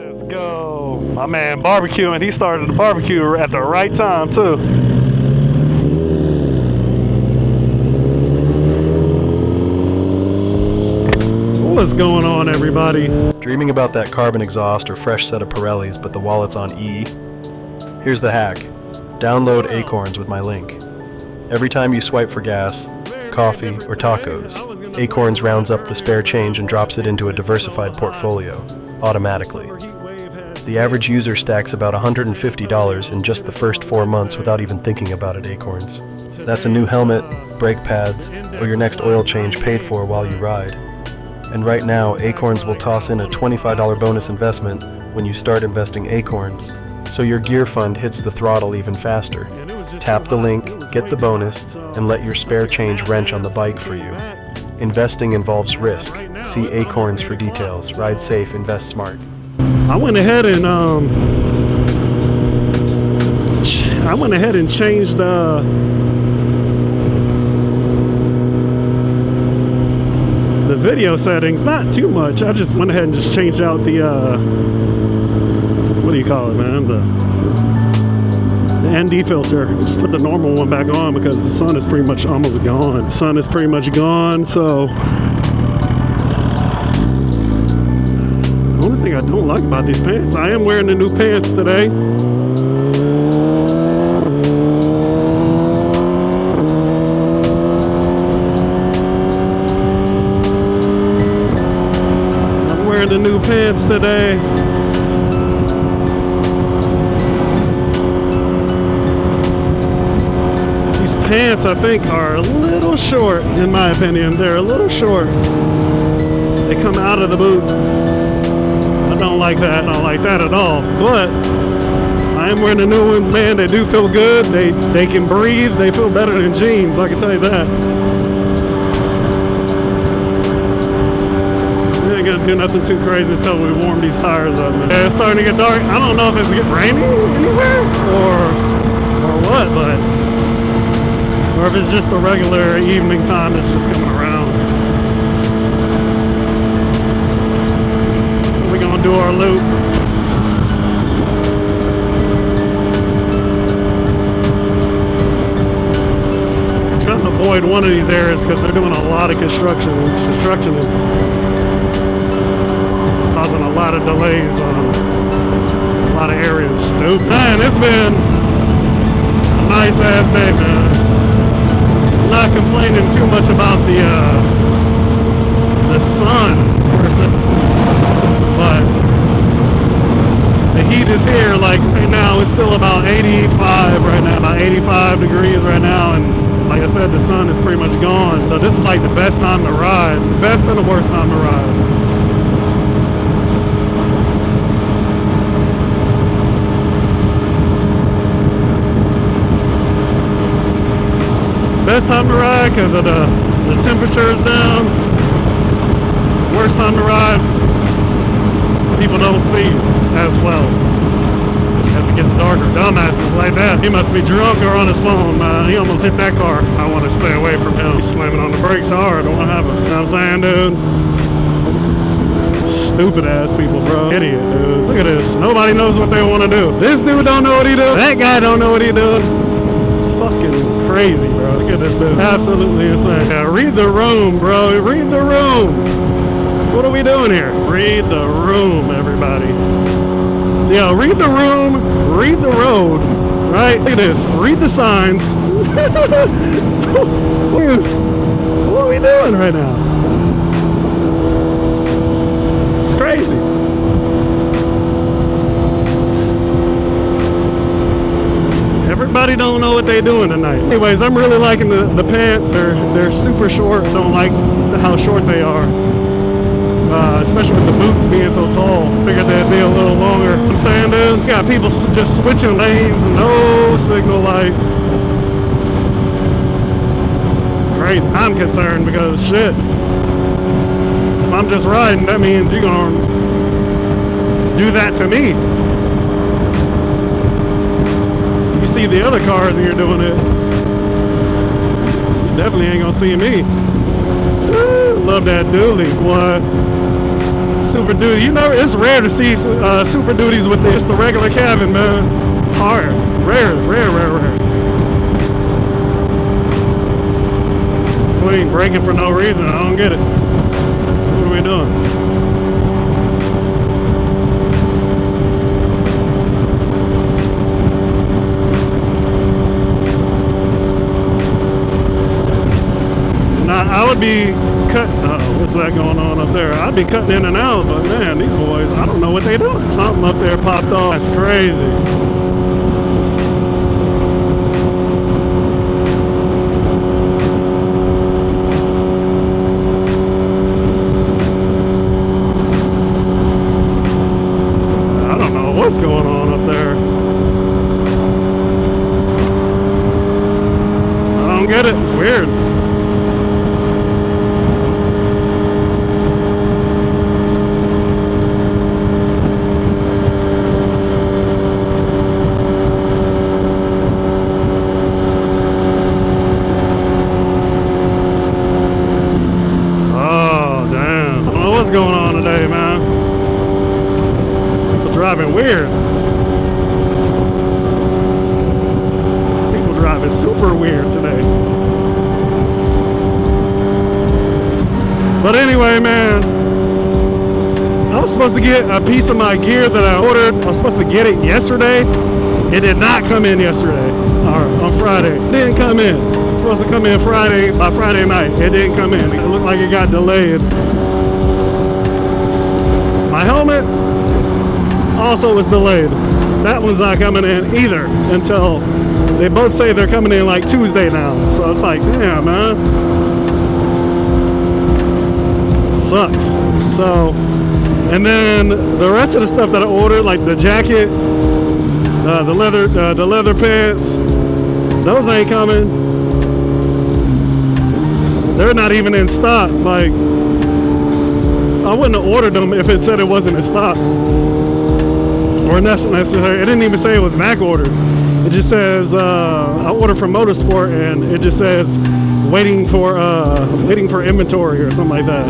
Let's go. My man barbecuing. He started the barbecue at the right time too. What's going on, everybody? Dreaming about that carbon exhaust or fresh set of Pirellis, but the wallet's on E? Here's the hack. Download Acorns with my link. Every time you swipe for gas, coffee, or tacos, Acorns rounds up the spare change and drops it into a diversified portfolio, automatically. The average user stacks about $150 in just the first 4 months without even thinking about it, Acorns. That's a new helmet, brake pads, or your next oil change paid for while you ride. And right now, Acorns will toss in a $25 bonus investment when you start investing Acorns, so your gear fund hits the throttle even faster. Tap the link, get the bonus, and let your spare change wrench on the bike for you. Investing involves risk. See Acorns for details. Ride safe, invest smart. I went ahead and changed the video settings, not too much. I just went ahead and just changed out the what do you call it, man, the ND filter. Just put the normal one back on because the sun is pretty much almost gone. The sun is pretty much gone, so the only thing I don't like about these pants, I am wearing the new pants today. The new pants today. These pants, I think, are a little short, in my opinion. They're a little short. They come out of the boot. I don't like that. I don't like that at all. But I am wearing the new ones, man. They do feel good. They can breathe. They feel better than jeans, I can tell you that. Gonna do nothing too crazy until we warm these tires up, man. Yeah, it's starting to get dark. I don't know if it's getting rainy anywhere or what, but or if it's just a regular evening time that's just coming around. So we're gonna do our loop. I'm trying to avoid one of these areas because they're doing a lot of construction. Construction is causing a lot of delays on a lot of areas. Stupid. Man, it's been a nice ass day, man. I'm not complaining too much about the sun, but the heat is here. Like right now, it's still about 85 right now, about 85 degrees right now, and like I said, the sun is pretty much gone. So this is like the best time to ride, the best and the worst time to ride. Best time to ride because of the temperature is down. Worst time to ride, people don't see as well as it gets darker. Dumbasses like that. He must be drunk or on his phone. He almost hit that car. I want to stay away from him. He's slamming on the brakes hard. I don't want to have him. You know what I'm saying, dude? Stupid ass people, bro. Idiot, dude. Look at this. Nobody knows what they want to do. This dude don't know what he do. That guy don't know what he do. It's fucking crazy, bro. Look at this dude. Absolutely insane. Yeah, read the room, bro. Read the room. What are we doing here? Read the room, everybody. Yeah, read the room, read the road, right? Look at this. Read the signs. What are we doing right now? It's crazy. Everybody don't know what they're doing tonight. Anyways, I'm really liking the pants. They're super short. Don't like how short they are. Especially with the boots being so tall. Figured they'd be a little longer. I'm saying, dude, you got people just switching lanes, no signal lights. It's crazy. I'm concerned because shit. If I'm just riding, that means you're gonna do that to me. See the other cars and you're doing it, you definitely ain't gonna see me. Woo, love that dually, boy. Super Duty. You know, it's rare to see Super Duties with just the regular cabin, man. It's hard. Rare. It's clean, braking for no reason. I don't get it. What are we doing? I would be what's that going on up there? I'd be cutting in and out, but man, these boys, I don't know what they doing. Something up there popped off. That's crazy. I don't know what's going on up there. I don't get it. It's weird. Going on today, man? People driving weird. People driving super weird today. But anyway, man, I was supposed to get a piece of my gear that I ordered. I was supposed to get it yesterday. It did not come in yesterday, or on Friday. It didn't come in. It was supposed to come in by Friday night. It didn't come in. It looked like it got delayed. My helmet also was delayed. That one's not coming in either until they both say they're coming in like Tuesday now. So it's like, damn, man. Sucks. So, and then the rest of the stuff that I ordered, like the jacket, the leather pants, those ain't coming. They're not even in stock. Like, I wouldn't have ordered them if it said it wasn't in stock. Or necessarily, it didn't even say it was back ordered. It just says I ordered from Motorsport, and it just says waiting for inventory or something like that.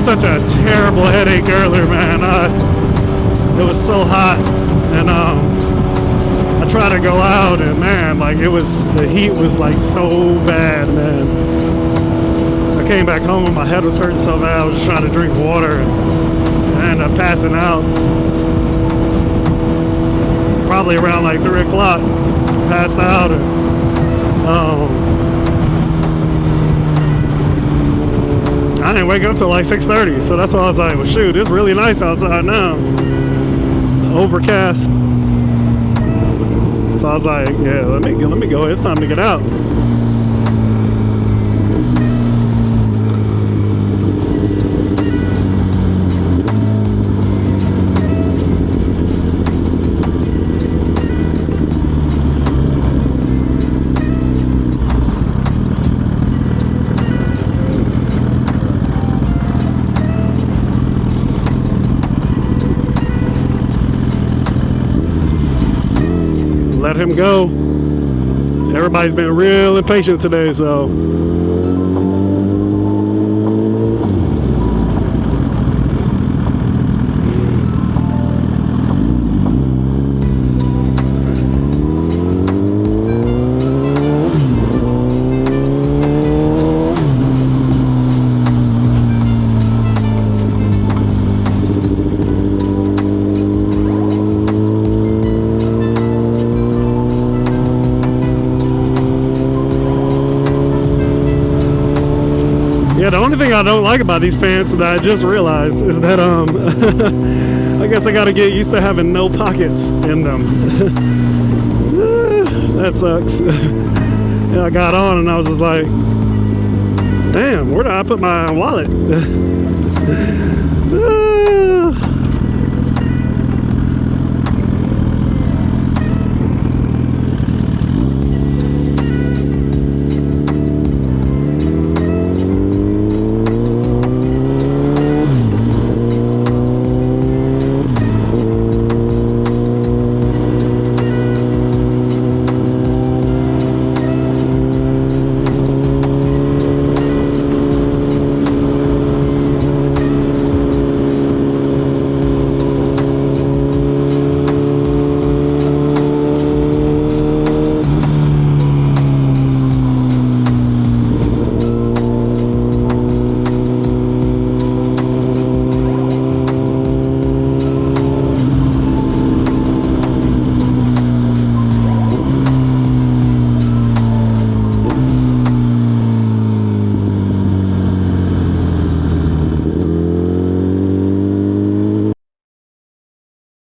such a terrible headache earlier, man. It was so hot, and I tried to go out, and man, like the heat was like so bad, man. I came back home and my head was hurting so bad. I was just trying to drink water, and I ended up passing out. Probably around like 3 o'clock, passed out, and I didn't wake up till like 6:30, so that's why I was like, well, shoot, it's really nice outside now. Overcast. So I was like, yeah, let me go. It's time to get out. Let him go. Everybody's been real impatient today, so the only thing I don't like about these pants that I just realized is that I guess I gotta get used to having no pockets in them. That sucks. Yeah, I got on and I was just like, damn, where did I put my wallet?